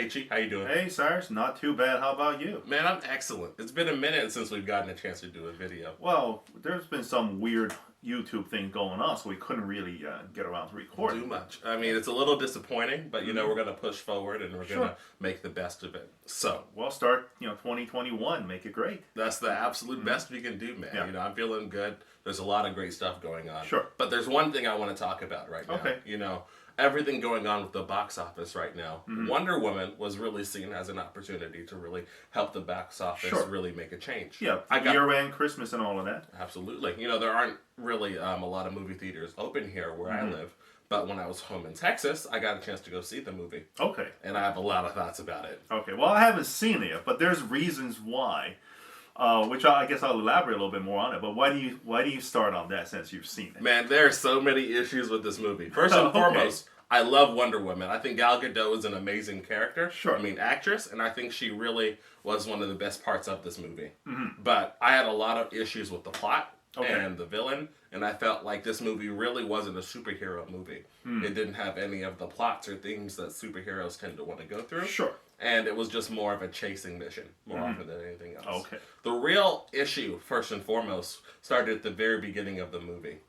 Chi. How you doing? Hey, Cyrus, not too bad. How about you? Man, I'm excellent. It's been a minute since we've gotten a chance to do a video. Well, there's been some weird YouTube thing going on, so we couldn't really get around to recording. Too much. I mean, it's a little disappointing, but we're going to push forward and we're Sure. going to make the best of it. So, We'll start, 2021, make it great. that's the absolute best we can do, man. Yeah. I'm feeling good. There's a lot of great stuff going on. Sure. But there's one thing I want to talk about right now. Okay. Everything going on with the box office right now. Wonder Woman was really seen as an opportunity to really help the box office Sure. really make a change. Yeah, year-end, Christmas, and all of that. Absolutely. There aren't really a lot of movie theaters open here where I live. But when I was home in Texas, I got a chance to go see the movie. Okay. And I have a lot of thoughts about it. Okay, well, I haven't seen it yet, but there's reasons why, which I guess I'll elaborate a little bit more on it. But why do you start on that since you've seen it? Man, there are so many issues with this movie. First and foremost, I love Wonder Woman. I think Gal Gadot is an amazing character. Sure. Actress, and I think she really was one of the best parts of this movie. But I had a lot of issues with the plot and the villain, and I felt like this movie really wasn't a superhero movie. It didn't have any of the plots or things that superheroes tend to want to go through. Sure. And it was just more of a chasing mission, more often than anything else. Okay. The real issue, first and foremost, started at the very beginning of the movie.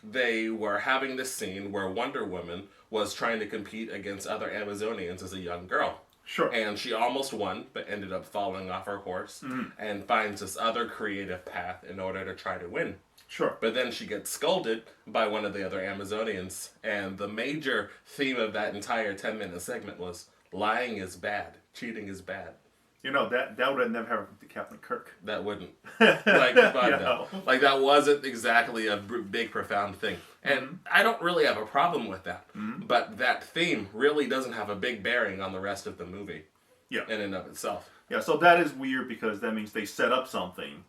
They were having this scene where Wonder Woman was trying to compete against other Amazonians as a young girl. Sure. And she almost won, but ended up falling off her horse and finds this other creative path in order to try to win. Sure. But then she gets scolded by one of the other Amazonians, and the major theme of that entire 10-minute segment was lying is bad, cheating is bad. That would have never happened to Captain Kirk. That wouldn't. Like, come on Yeah. now. Like, that wasn't exactly a big, profound thing. And I don't really have a problem with that. But that theme really doesn't have a big bearing on the rest of the movie. Yeah. In and of itself. Yeah, so that is weird because that means they set up something,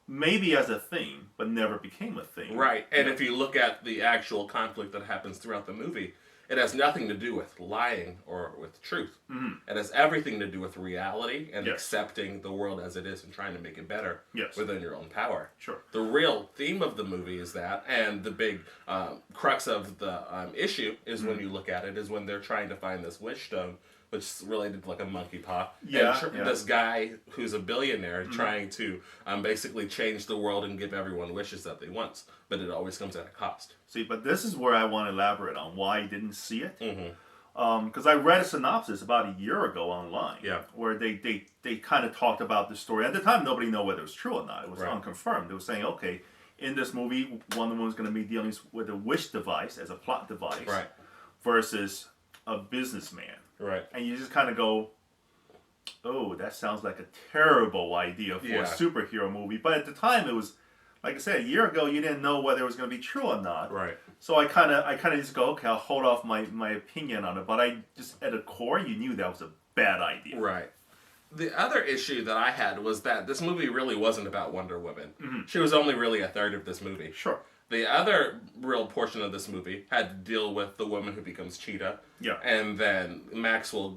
maybe as a thing, but never became a thing. Right. And if you look at the actual conflict that happens throughout the movie, it has nothing to do with lying or with truth. It has everything to do with reality and accepting the world as it is and trying to make it better within your own power. Sure. The real theme of the movie is that, and the big crux of the issue is when you look at it, is when they're trying to find this wish stone, which is related to like a monkey paw. Yeah, And this guy who's a billionaire trying to basically change the world and give everyone wishes that they want. But it always comes at a cost. See, but this is where I want to elaborate on why I didn't see it. Because I read a synopsis about a year ago online, where they kind of talked about the story. At the time, nobody knew whether it was true or not. It was unconfirmed. They were saying, okay, in this movie, Wonder Woman's going to be dealing with a wish device as a plot device versus a businessman. Right. And you just kind of go, oh, that sounds like a terrible idea for a superhero movie. But at the time, it was, like I said, a year ago, you didn't know whether it was going to be true or not. Right. So I kind of just go, okay, I'll hold off my opinion on it. But I just, at the core, you knew that was a bad idea. Right. The other issue that I had was that this movie really wasn't about Wonder Woman. She was only really a third of this movie. Sure. The other real portion of this movie had to deal with the woman who becomes Cheetah. Yeah. And then Max Lord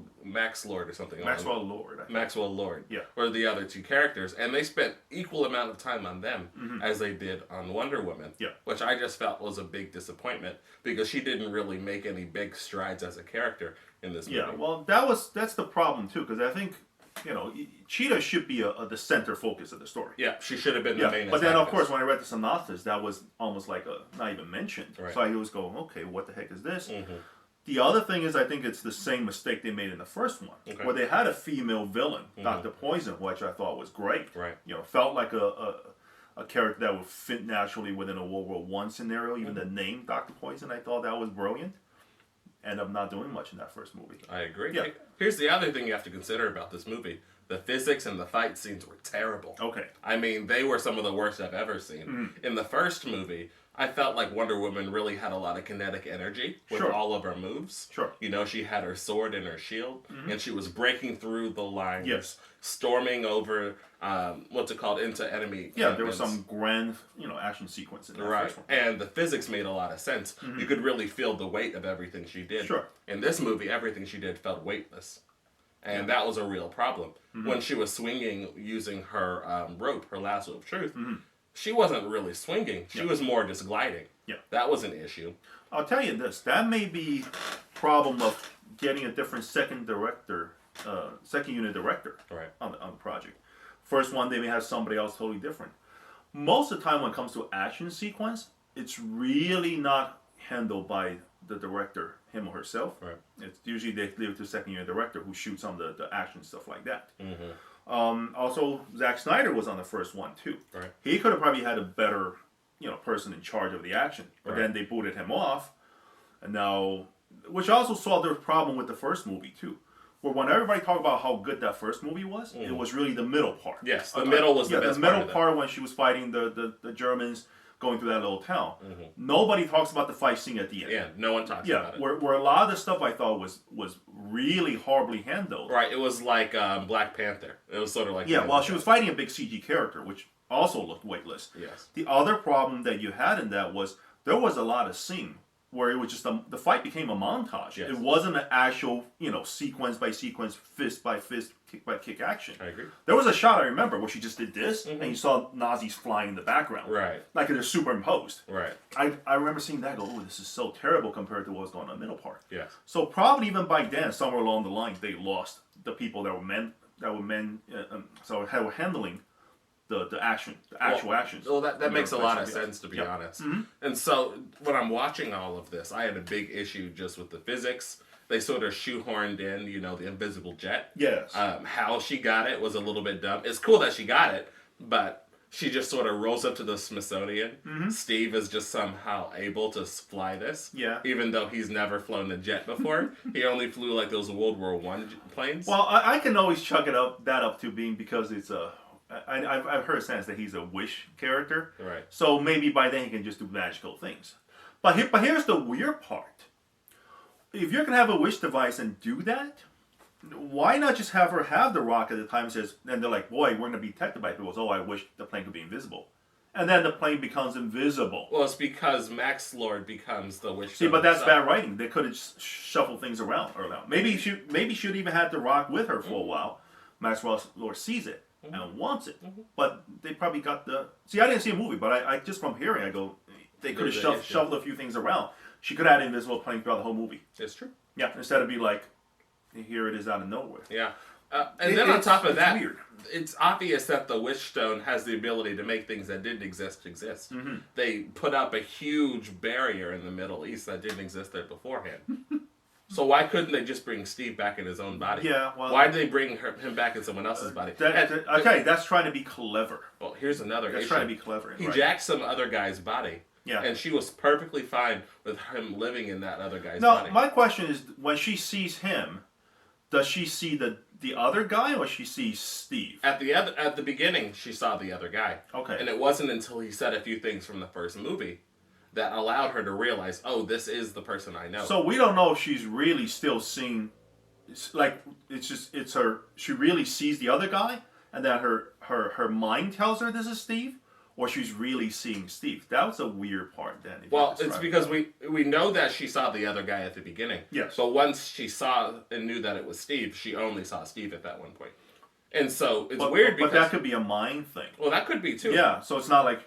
or something. Maxwell Lord. Maxwell Lord. Yeah. Were the other two characters. And they spent equal amount of time on them as they did on Wonder Woman. Yeah. Which I just felt was a big disappointment because she didn't really make any big strides as a character in this movie. Yeah, well, that's the problem, too, because I think, Cheetah should be the center focus of the story. Yeah, she should have been the main but then, of antagonist. course, when I read the synopsis, that was almost like not even mentioned. Right. So I was going, okay, what the heck is this? The other thing is, I think it's the same mistake they made in the first one, where they had a female villain, Dr. Poison, which I thought was great. Right. Felt like a character that would fit naturally within a World War I scenario. Even the name Dr. Poison, I thought that was brilliant. End up not doing much in that first movie. I agree. Yeah. Here's the other thing you have to consider about this movie. The physics and the fight scenes were terrible. Okay. I mean, they were some of the worst I've ever seen. In the first movie, I felt like Wonder Woman really had a lot of kinetic energy with all of her moves. Sure. She had her sword and her shield, and she was breaking through the lines, Yes. storming over, into enemy. Yeah, there was some grand, action sequence in that Right, first one. and the physics made a lot of sense. You could really feel the weight of everything she did. Sure. In this movie, everything she did felt weightless. And that was a real problem. When she was swinging using her rope, her lasso of truth, she wasn't really swinging. She was more just gliding. Yeah. That was an issue. I'll tell you this. That may be problem of getting a different second director second unit director right. on the project. First one, they may have somebody else totally different. Most of the time when it comes to action sequence, it's really not handled by the director, him or herself. Right. It's usually they leave it to the second unit director who shoots on the action stuff like that. Also, Zack Snyder was on the first one too. Right. He could have probably had a better, person in charge of the action, but then they booted him off, and now, which also solved their problem with the first movie too. Where when everybody talked about how good that first movie was, it was really the middle part. Yes, the middle was the best the middle part. part when she was fighting the Germans going through that little town. Nobody talks about the fight scene at the end. Yeah, no one talks about it. Where a lot of the stuff I thought was really horribly handled. Right, it was like Black Panther. It was sort of like... Yeah, well, she was fighting a big CG character, which also looked weightless. Yes. The other problem that you had in that was there was a lot of scene where it was just the fight became a montage. Yes. It wasn't an actual, sequence by sequence, fist by fist, kick by kick action. I agree. There was a shot I remember where she just did this, and you saw Nazis flying in the background. Right. Like they're superimposed. Right. I remember seeing that, go, oh, this is so terrible compared to what was going on in the middle part. Yes. So probably even by then, somewhere along the line, they lost the people that were handling the actual actions. Well, that makes a lot of sense, to be honest. And so when I'm watching all of this, I had a big issue just with the physics. They sort of shoehorned in, the invisible jet. Yes. How she got it was a little bit dumb. It's cool that she got it, but she just sort of rolls up to the Smithsonian. Steve is just somehow able to fly this. Yeah. Even though he's never flown a jet before. He only flew like those World War I planes. Well, I can always chuck that up to being because it's a... I've heard sense that he's a wish character. Right. So maybe by then he can just do magical things. But here's the weird part. If you're going to have a wish device and do that, why not just have her have the rock at the time and they're like, boy, we're going to be detected by people. Oh, I wish the plane could be invisible. And then the plane becomes invisible. Well, it's because Max Lord becomes the wish. See, but that's bad writing. They could have shuffled things around. Maybe she'd even had the rock with her for a while. Max Lord sees it and wants it. But they probably got the... See, I didn't see a movie, but I just from hearing, I go, they could have shuffled a few things around. She could have had invisible plane throughout the whole movie. It's true. Yeah, instead of be like, here it is out of nowhere. Yeah. And then on top of that, weird. It's obvious that the Wish Stone has the ability to make things that didn't exist. They put up a huge barrier in the Middle East that didn't exist there beforehand. So why couldn't they just bring Steve back in his own body? Yeah, well... Why did they bring him back in someone else's body? Okay, that's trying to be clever. Well, here's another issue. That's trying to be clever. He jacked some other guy's body. Yeah. And she was perfectly fine with him living in that other guy's body. No, my question is, when she sees him, does she see the other guy or she sees Steve? At the beginning, she saw the other guy. Okay. And it wasn't until he said a few things from the first movie that allowed her to realize, oh, this is the person I know. So we don't know if she's really still seeing, it's her, she really sees the other guy, and then her mind tells her this is Steve, or she's really seeing Steve. That was a weird part then. Well, it's because we know that she saw the other guy at the beginning. Yes. But once she saw and knew that it was Steve, she only saw Steve at that one point. And so it's weird because... But that could be a mind thing. Well, that could be too. Yeah, so it's not like...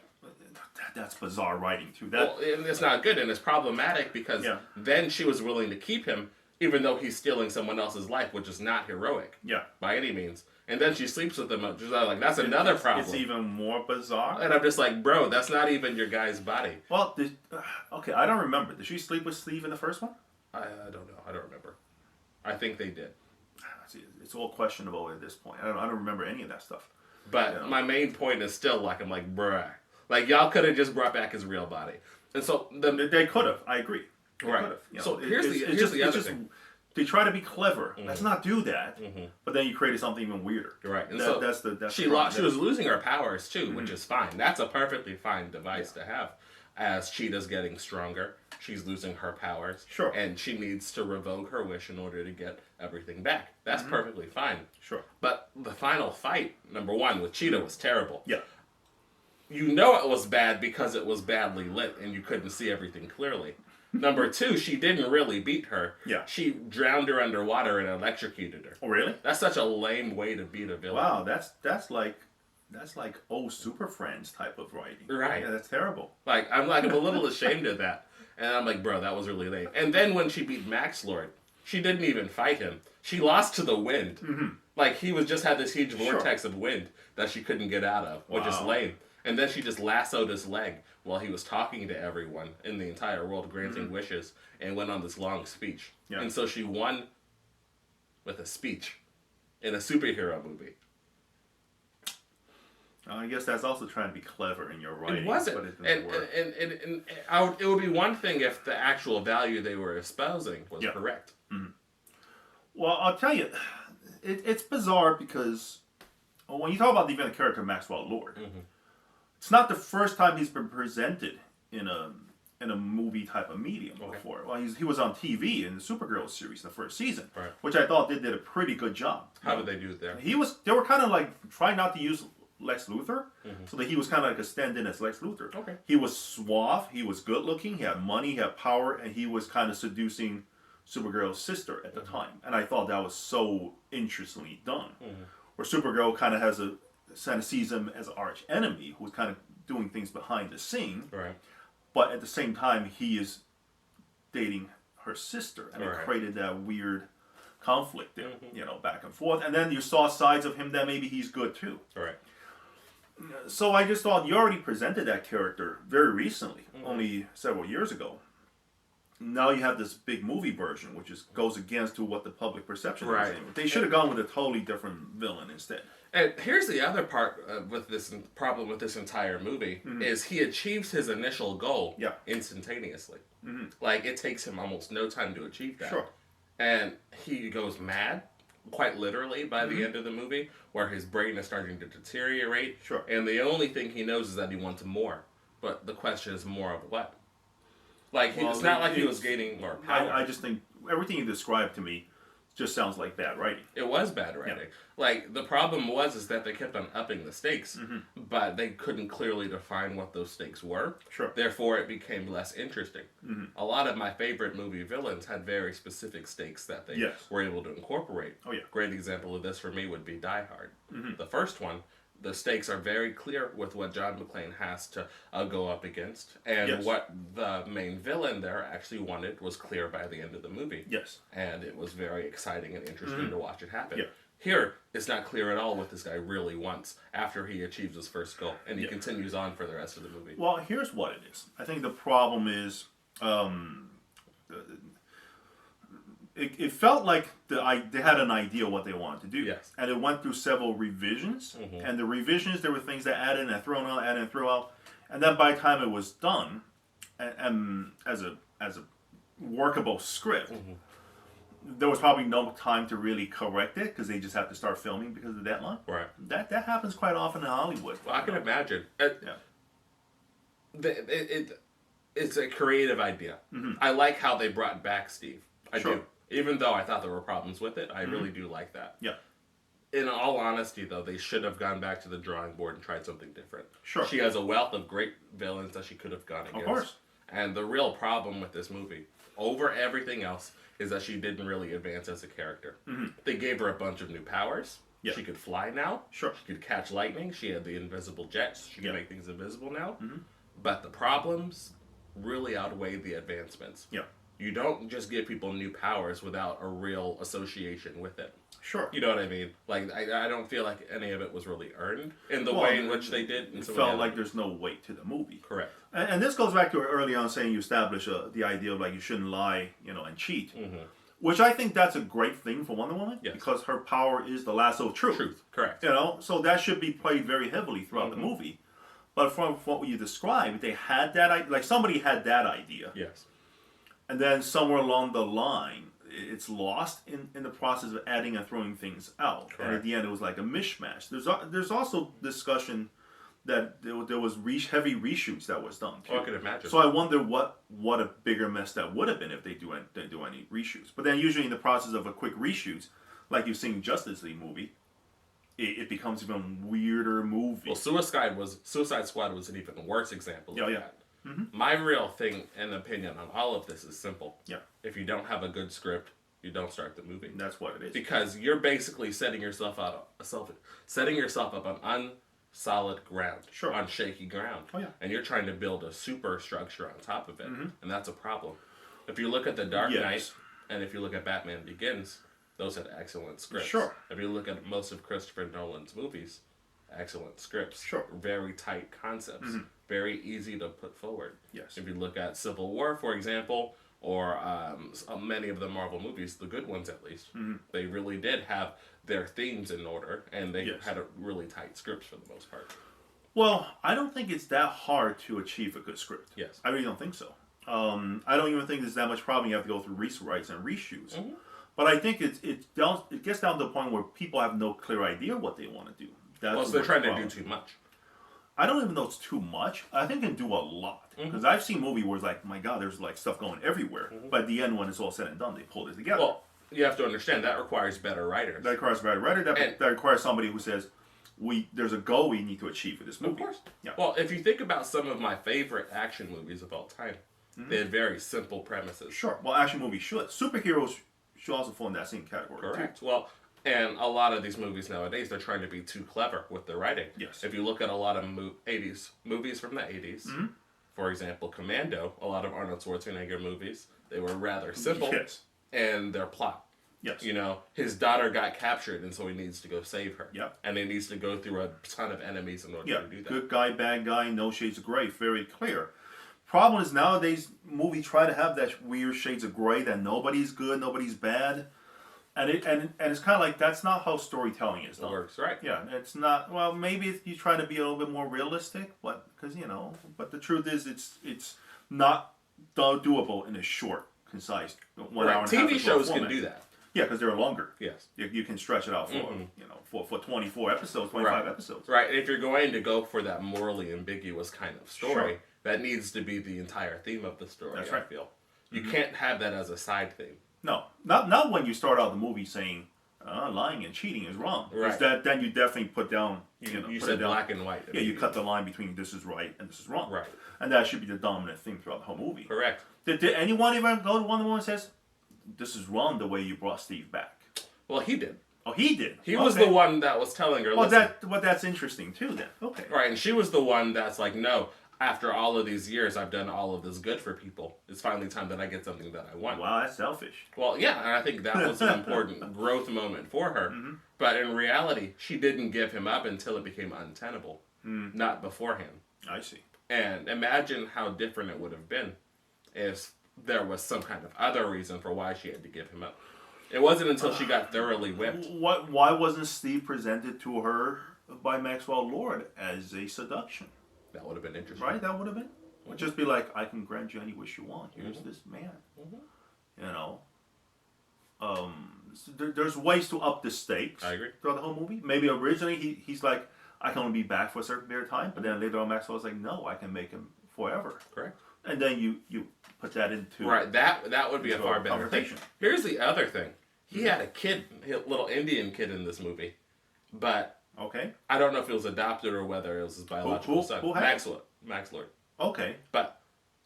That's bizarre writing too. Well, and it's not good, and it's problematic because then she was willing to keep him, even though he's stealing someone else's life, which is not heroic. Yeah. By any means. And then she sleeps with him. Just like, that's another problem. It's even more bizarre. And I'm just like, bro, that's not even your guy's body. Well, okay, I don't remember. Did she sleep with Steve in the first one? I don't know. I don't remember. I think they did. It's all questionable at this point. I don't remember any of that stuff. But my main point is still like, I'm like, bruh. Like, y'all could have just brought back his real body. And so... They could have. I agree. They right. So here's the other thing. They try to be clever. Let's not do that. But then you created something even weirder. Right. And she was losing her powers, too, which is fine. That's a perfectly fine device to have. As Cheetah's getting stronger, she's losing her powers. Sure. And she needs to revoke her wish in order to get everything back. That's perfectly fine. Sure. But the final fight, number one, with Cheetah was terrible. Yeah. You know it was bad because it was badly lit and you couldn't see everything clearly. Number two, she didn't really beat her. Yeah. She drowned her underwater and electrocuted her. Oh, really? That's such a lame way to beat a villain. Wow, that's like old Super Friends type of writing. Right. Yeah, that's terrible. I'm a little ashamed of that. And I'm like, bro, that was really lame. And then when she beat Max Lord, She didn't even fight him. She lost to the wind. Mm-hmm. Like, he was just had this huge vortex of wind that she couldn't get out of, which is lame. And then she just lassoed his leg while he was talking to everyone in the entire world, granting wishes, and went on this long speech. Yeah. And so she won with a speech in a superhero movie. I guess that's also trying to be clever in your writing. It wasn't. But it didn't work. It would be one thing if the actual value they were espousing was correct. Mm-hmm. Well, I'll tell you, it's bizarre because when you talk about the event character Maxwell Lord, it's not the first time he's been presented in a movie type of medium before. Well, he was on TV in the Supergirl series in the first season, which I thought they did a pretty good job. How did they do it there? They were kind of like trying not to use Lex Luthor, so that he was kind of like a stand-in as Lex Luthor. Okay. He was suave, he was good-looking, he had money, he had power, and he was kind of seducing Supergirl's sister at the time. And I thought that was so interestingly done. Where Supergirl kind of sees him as an arch enemy who's kind of doing things behind the scene. Right. But at the same time, he is dating her sister, and it created that weird conflict there, back and forth. And then you saw sides of him that maybe he's good too. Right. So I just thought you already presented that character very recently, only several years ago. Now you have this big movie version, which goes against to what the public perception is. They should have gone with a totally different villain instead. And here's the other part with this problem with this entire movie is he achieves his initial goal instantaneously. Like, it takes him almost no time to achieve that. Sure. And he goes mad, quite literally, by the end of the movie, where his brain is starting to deteriorate. Sure. And the only thing he knows is that he wants more. But the question is, more of what? Like, it's not like he was gaining more power. I just think everything you described to me just sounds like bad writing. It was bad writing. Yeah. Like, the problem was that they kept on upping the stakes, but they couldn't clearly define what those stakes were. Sure. Therefore, it became less interesting. A lot of my favorite movie villains had very specific stakes that they were able to incorporate. Oh, yeah. Great example of this for me would be Die Hard. The first one, the stakes are very clear with what John McClane has to go up against. And what the main villain there actually wanted was clear by the end of the movie. Yes. And it was very exciting and interesting to watch it happen. Yeah. Here, it's not clear at all what this guy really wants after he achieves his first goal. And he continues on for the rest of the movie. Well, here's what it is. I think the problem is... It felt like they had an idea what they wanted to do. Yes. And it went through several revisions. And the revisions, there were things that added and thrown out, added and thrown out. And then by the time it was done, and as a workable script, there was probably no time to really correct it because they just had to start filming because of the deadline. Right. That happens quite often in Hollywood. Well, I can imagine. It's a creative idea. I like how they brought back Steve. I do. Even though I thought there were problems with it, I really do like that. Yeah. In all honesty, though, they should have gone back to the drawing board and tried something different. Sure. She has a wealth of great villains that she could have gone against. Of course. And the real problem with this movie, over everything else, is that she didn't really advance as a character. They gave her a bunch of new powers. Yep. She could fly now. Sure. She could catch lightning. She had the invisible jets. She could make things invisible now. But the problems really outweighed the advancements. Yeah. You don't just give people new powers without a real association with it. Sure. You know what I mean? Like, I don't feel like any of it was really earned in the way in which they did. It felt like there's no weight to the movie. Correct. And this goes back to early on saying you establish the idea of, like, you shouldn't lie, and cheat. Which I think that's a great thing for Wonder Woman. Yes. Because her power is the lasso of truth. Truth. Correct. So that should be played very heavily throughout the movie. But from what you described, they had that, like, somebody had that idea. Yes. And then somewhere along the line, it's lost in the process of adding and throwing things out. Correct. And at the end, it was like a mishmash. There's also discussion that there was heavy reshoots that was done too. Oh, I can imagine. So I wonder what a bigger mess that would have been if they do any reshoots. But then usually in the process of a quick reshoot, like you've seen Justice League movie, it becomes even weirder movie. Well, Suicide Squad was an even worse example of that. My real thing and opinion on all of this is simple. Yeah. If you don't have a good script, you don't start the movie. That's what it is. Because you're basically setting yourself up on unsolid ground, on shaky ground. Oh, yeah. And you're trying to build a super structure on top of it, and that's a problem. If you look at The Dark Knight And if you look at Batman Begins, those had excellent scripts. Sure. If you look at most of Christopher Nolan's movies, excellent scripts. Sure. Very tight concepts. Mm-hmm. Very easy to put forward. Yes. If you look at Civil War, for example, or many of the Marvel movies, the good ones at least, they really did have their themes in order, and they had a really tight scripts for the most part. Well, I don't think it's that hard to achieve a good script. Yes. I really don't think so. I don't even think there's that much problem you have to go through rewrites and reshoots. Mm-hmm. But I think it gets down to the point where people have no clear idea what they want to do. So they're trying to do too much. I don't even know it's too much. I think it can do a lot. Because I've seen movies where it's like, my God, there's like stuff going everywhere. But at the end, when it's all said and done, they pulled it together. Well, you have to understand that requires better writers. That requires a better writer. That requires somebody who says, there's a goal we need to achieve for this movie. Of course. Yeah. Well, if you think about some of my favorite action movies of all time, they had very simple premises. Sure. Well, action movies should. Superheroes should also fall in that same category. Correct. Too. Well, and a lot of these movies nowadays, they're trying to be too clever with their writing. Yes. If you look at a lot of 80s movies from the 80s, for example, Commando, a lot of Arnold Schwarzenegger movies, they were rather simple. Yes. And their plot. Yes. You know, his daughter got captured, and so he needs to go save her. Yep. And he needs to go through a ton of enemies in order to do that. Good guy, bad guy, no shades of gray, very clear. Problem is nowadays movies try to have that weird shades of gray that nobody's good, nobody's bad, and it's kind of like that's not how storytelling is. It works, right? Yeah, it's not. Well, maybe you try to be a little bit more realistic, but but the truth is it's not doable in a short, concise 1 hour and a half. TV shows can do that. Yeah, because they're longer. Yes. You can stretch it out for for 24 episodes, 25 episodes. Right. And if you're going to go for that morally ambiguous kind of story, that needs to be the entire theme of the story. That's right. I feel you can't have that as a side theme. No, not when you start out the movie saying lying and cheating is wrong. Right. Then you definitely put down. You said black and white. Yeah, you cut the line between this is right and this is wrong. Right. And that should be the dominant theme throughout the whole movie. Correct. Did anyone ever go to Wonder Woman and says, "This is wrong the way you brought Steve back"? Well, he did. Oh, he did. He was the one that was telling her. Well, that's interesting too. Then okay. Right, and she was the one that's like, no. After all of these years, I've done all of this good for people. It's finally time that I get something that I want. Wow, that's selfish. Well, yeah, and I think that was an important growth moment for her. Mm-hmm. But in reality, she didn't give him up until it became untenable, not beforehand. I see. And imagine how different it would have been if there was some kind of other reason for why she had to give him up. It wasn't until she got thoroughly whipped. Why wasn't Steve presented to her by Maxwell Lord as a seduction? That would have been interesting. Right? That would have been. Mm-hmm. Just be like, I can grant you any wish you want. Here's this man. Mm-hmm. So there's ways to up the stakes. I agree. Throughout the whole movie. Maybe originally he's like, I can only be back for a certain period of time. But then later on, Maxwell's like, no, I can make him forever. Correct. And then you put that into... Right. That would be a far better thing. Here's the other thing. He had a kid, a little Indian kid in this movie. But... Okay. I don't know if it was adopted or whether it was his biological son. Max Lord. Okay. But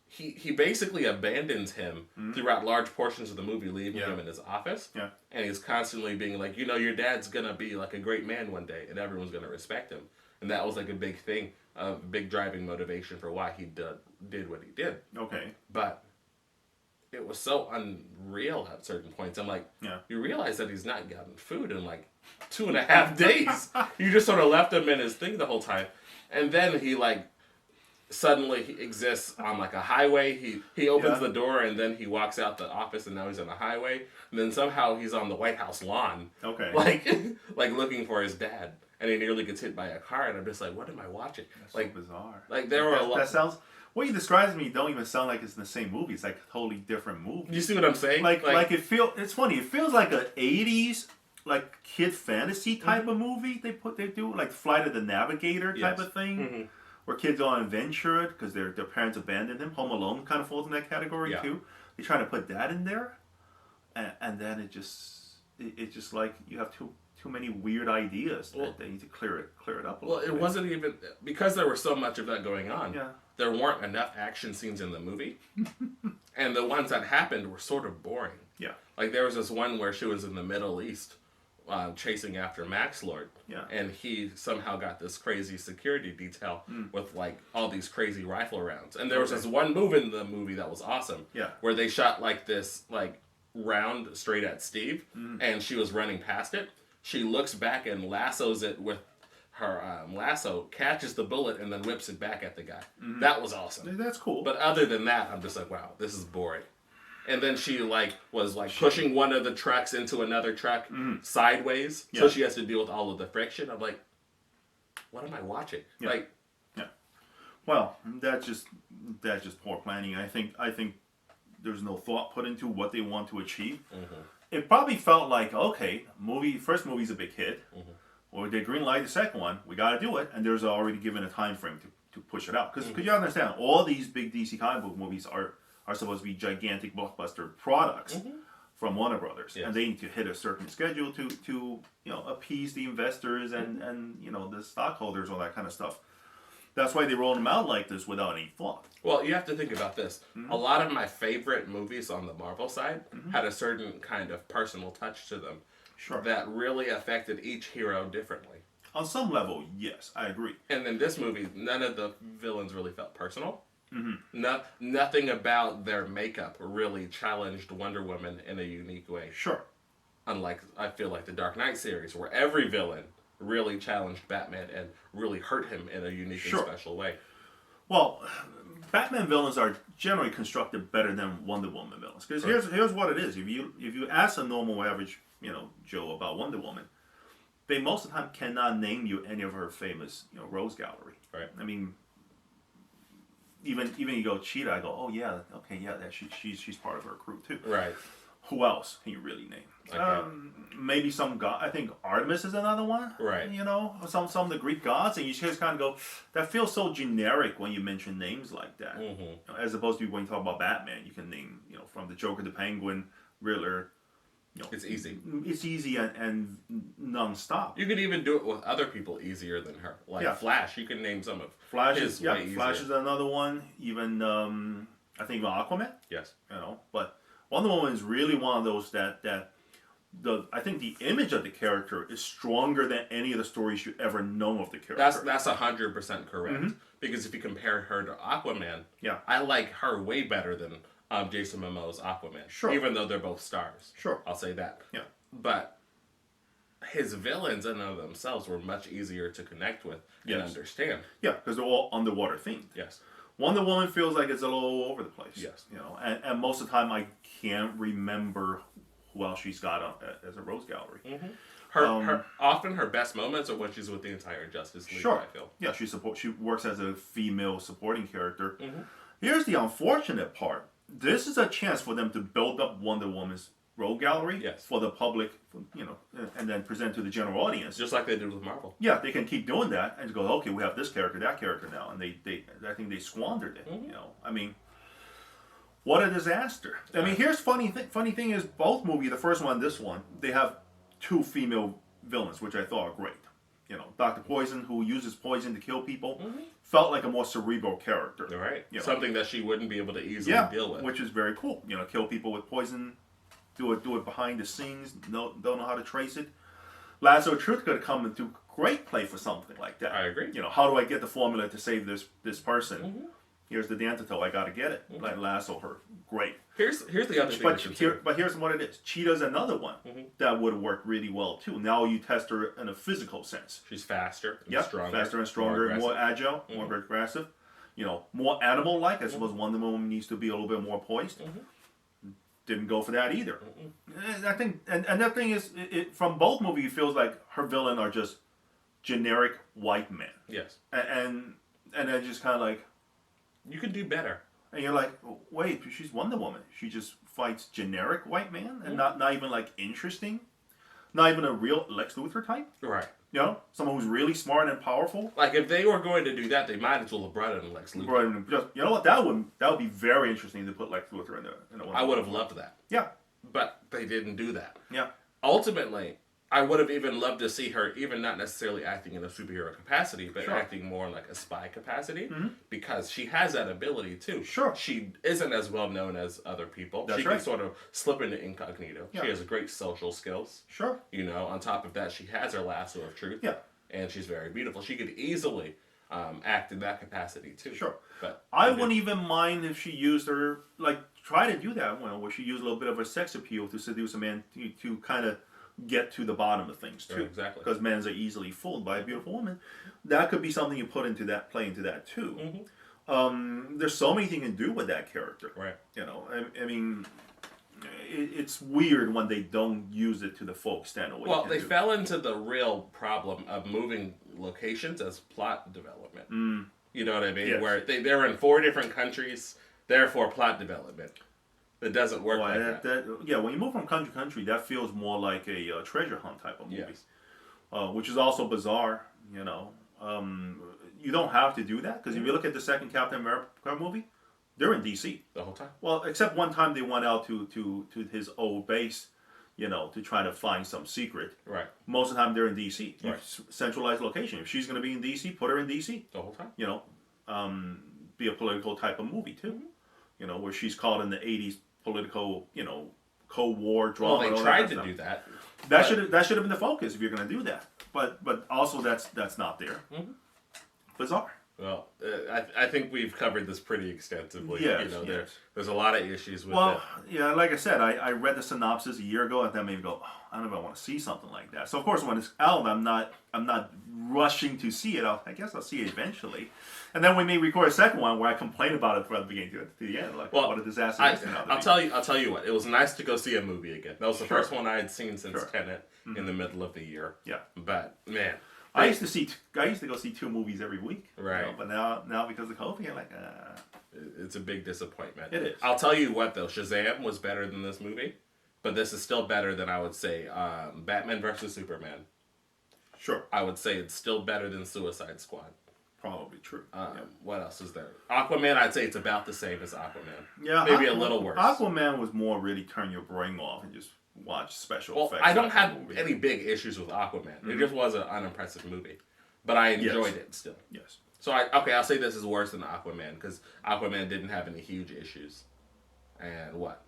he basically abandons him throughout large portions of the movie, leaving him in his office. Yeah. And he's constantly being like, your dad's going to be like a great man one day and everyone's going to respect him. And that was like a big thing, a big driving motivation for why he did what he did. Okay. But it was so unreal at certain points. I'm like, you realize that he's not gotten food in like 2.5 days. You just sort of left him in his thing the whole time. And then he suddenly he exists on like a highway. He opens the door and then he walks out the office and now he's on a highway. And then somehow he's on the White House lawn. Okay. Like looking for his dad. And he nearly gets hit by a car and I'm just like, what am I watching? That's so bizarre. Like there were a lot. That sounds... What you described to me don't even sound like it's in the same movie. It's like a totally different movie. You see what I'm saying? Like it's funny. It feels like an 80s like kid fantasy type of movie. They do like Flight of the Navigator type of thing, where kids go on adventure because their parents abandoned them. Home Alone kind of falls in that category too. They try to put that in there, and then it just like you have too many weird ideas that they need to clear it up a little bit. Well, it wasn't even because there was so much of that going on. Yeah. There weren't enough action scenes in the movie. And the ones that happened were sort of boring. Yeah. Like there was this one where she was in the Middle East chasing after Max Lord. Yeah. And he somehow got this crazy security detail with like all these crazy rifle rounds. And there was this one move in the movie that was awesome. Yeah. Where they shot like this round straight at Steve, and she was running past it. She looks back and lassos it with her lasso, catches the bullet, and then whips it back at the guy. That was awesome. That's cool. But other than that, I'm just like, wow, this is boring. And then she was pushing one of the trucks into another truck sideways, so she has to deal with all of the friction. I'm like, what am I watching? Yeah. Well, that's just poor planning. I think there's no thought put into what they want to achieve. It probably felt like, okay, first movie's a big hit. Or they greenlight the second one, we got to do it, and there's already given a time frame to push it out. Because you understand, all these big DC comic book movies are supposed to be gigantic blockbuster products from Warner Brothers, and they need to hit a certain schedule to appease the investors and the stockholders, all that kind of stuff. That's why they roll them out like this without any thought. Well, you have to think about this. A lot of my favorite movies on the Marvel side had a certain kind of personal touch to them. Sure. That really affected each hero differently. On some level, yes, I agree. And in this movie, none of the villains really felt personal. Nothing about their makeup really challenged Wonder Woman in a unique way. Sure. Unlike, I feel like the Dark Knight series, where every villain really challenged Batman and really hurt him in a unique and special way. Well, Batman villains are generally constructed better than Wonder Woman villains. Because here's what it is. If you ask a normal average Joe about Wonder Woman, they most of the time cannot name you any of her famous Rose Gallery. Right. I mean, even you go Cheetah, I go, oh yeah, okay, yeah, that she's part of her crew too. Right. Who else can you really name? Maybe some god. I think Artemis is another one. Right. Some of the Greek gods, and you just kind of go, that feels so generic when you mention names like that. As opposed to when you talk about Batman, you can name from the Joker, the Penguin, Riddler. It's easy. It's easy and non-stop. You could even do it with other people easier than her. Like Flash, you can name some of Flash. Way Flash is another one. Even I think Aquaman. Yes. But Wonder Woman is really one of those that I think the image of the character is stronger than any of the stories you ever know of the character. That's 100% correct. Because if you compare her to Aquaman, I like her way better than Jason Momoa's Aquaman. Sure. Even though they're both stars. Sure. I'll say that. Yeah. But his villains in and of themselves were much easier to connect with and understand. Yeah, because they're all underwater themed. Yes. Wonder Woman feels like it's a little all over the place. Yes. And most of the time I can't remember who else she's got as a Rose Gallery. Often her best moments are when she's with the entire Justice League. Sure. I feel. Yeah, she works as a female supporting character. Here's the unfortunate part. This is a chance for them to build up Wonder Woman's Rogue Gallery for the public, and then present to the general audience. Just like they did with Marvel. Yeah, they can keep doing that and go, okay, we have this character, that character now, and I think they squandered it. I mean, what a disaster. I mean, here's funny thing is both movies, the first one, this one, they have two female villains, which I thought are great. Dr. Poison, who uses poison to kill people, felt like a more cerebral character. Right. Something that she wouldn't be able to easily deal with. Which is very cool. Kill people with poison, do it behind the scenes, don't know how to trace it. Lasso of Truth could have come into great play for something like that. I agree. How do I get the formula to save this person? Here's the Dantato, I got to get it. Like lasso her. Great. Here's the other thing. But here's what it is. Cheetah's another one that would work really well too. Now you test her in a physical sense. She's faster and stronger. Faster and stronger, more agile, more aggressive. More animal-like. I suppose Wonder Woman needs to be a little bit more poised. Didn't go for that either. I think, and that thing is, from both movies, it feels like her villain are just generic white men. Yes. And then just kind of like, you could do better. And you're like, wait, she's Wonder Woman. She just fights generic white man and not even like interesting. Not even a real Lex Luthor type. Right. Someone who's really smart and powerful. Like if they were going to do that, they might as well have brought in Lex Luthor. You know what? That would be very interesting to put Lex Luthor in the I would have loved that. Yeah. But they didn't do that. Yeah. Ultimately, I would have even loved to see her, even not necessarily acting in a superhero capacity, but acting more in like a spy capacity, because she has that ability too. Sure. She isn't as well known as other people. That's she right. can sort of slip into incognito. Yeah. She has great social skills. Sure. On top of that, she has her lasso of truth. Yeah. And she's very beautiful. She could easily act in that capacity too. Sure. But I wouldn't even mind if she used her, like try to do that, where she used a little bit of her sex appeal to seduce a man to kind of get to the bottom of things too. Right, exactly. Because men are easily fooled by a beautiful woman. That could be something you put into that, play into that too. There's so many things you can do with that character. Right. I mean, it's weird when they don't use it to the full extent of what Well, they fell into the real problem of moving locations as plot development. You know what I mean? Yes. Where they're in 4 different countries, therefore plot development. It doesn't work like that. Yeah, when you move from country to country, that feels more like a treasure hunt type of movie. Yes. Which is also bizarre, you don't have to do that, because if you look at the second Captain America movie, they're in D.C. the whole time. Well, except one time they went out to his old base, to try to find some secret. Right. Most of the time they're in D.C. Right. Centralized location. If she's going to be in D.C., put her in D.C. The whole time. Be a political type of movie too. Where she's caught in the 80s political, Cold War drama. Well, they tried to do that. That should have been the focus if you're going to do that. But also that's not there. Bizarre. Well, I think we've covered this pretty extensively. Yes, There's a lot of issues with it. Well, yeah, like I said, I read the synopsis a year ago, and then maybe go, I don't know if I want to see something like that. So of course, when it's out, I'm not rushing to see it. I guess I'll see it eventually, and then we may record a second one where I complain about it from the beginning to the end, like what a disaster. I'll tell you what. It was nice to go see a movie again. That was the first one I had seen since Tenet in the middle of the year. Yeah, but man. I used to go see 2 movies every week. Right. But now because of COVID, I'm like, it's a big disappointment. It is. I'll tell you what though, Shazam was better than this movie, but this is still better than I would say Batman versus Superman. Sure. I would say it's still better than Suicide Squad. Probably true. What else is there? Aquaman, I'd say it's about the same as Aquaman. Yeah. Maybe a little worse. Aquaman was more really turn your brain off and just watch special effects. I don't have any big issues with Aquaman. It just was an unimpressive movie, but I enjoyed it still. Yes. So I'll say this is worse than Aquaman because Aquaman didn't have any huge issues. And what?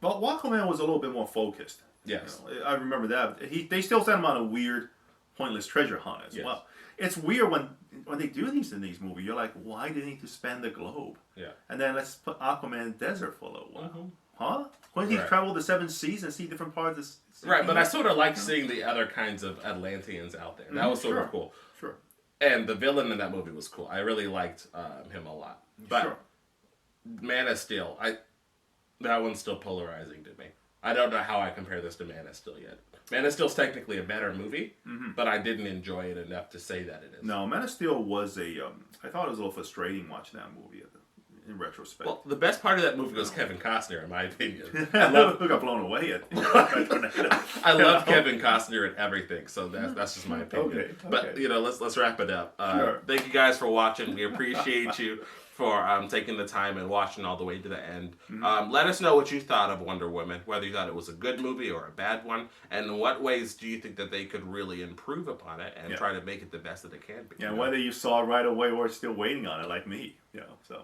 Well, Aquaman was a little bit more focused. Yes. I remember that. They still sent him on a weird, pointless treasure hunt as well. It's weird when they do these in these movies. You're like, why do they need to spend the globe? Yeah. And then let's put Aquaman in the desert for a little while. Huh? Couldn't he travel the 7 seas and see different parts of the Right, but I sort of like seeing the other kinds of Atlanteans out there. That was sort of cool. Sure. And the villain in that movie was cool. I really liked him a lot. But Man of Steel, that one's still polarizing to me. I don't know how I compare this to Man of Steel yet. Man of Steel's technically a better movie, but I didn't enjoy it enough to say that it is. No, Man of Steel was I thought it was a little frustrating watching that movie in retrospect. Well, the best part of that movie was Kevin Costner, in my opinion. Who got blown away at I love Kevin Costner and everything, so that's just my opinion. Okay. But let's wrap it up. Sure. Thank you guys for watching. We appreciate you for taking the time and watching all the way to the end. Let us know what you thought of Wonder Woman, whether you thought it was a good movie or a bad one, and in what ways do you think that they could really improve upon it and try to make it the best that it can be. Yeah, whether you saw it right away or still waiting on it like me. So.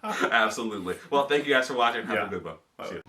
Absolutely. Well, thank you guys for watching. Have a good one. Bye.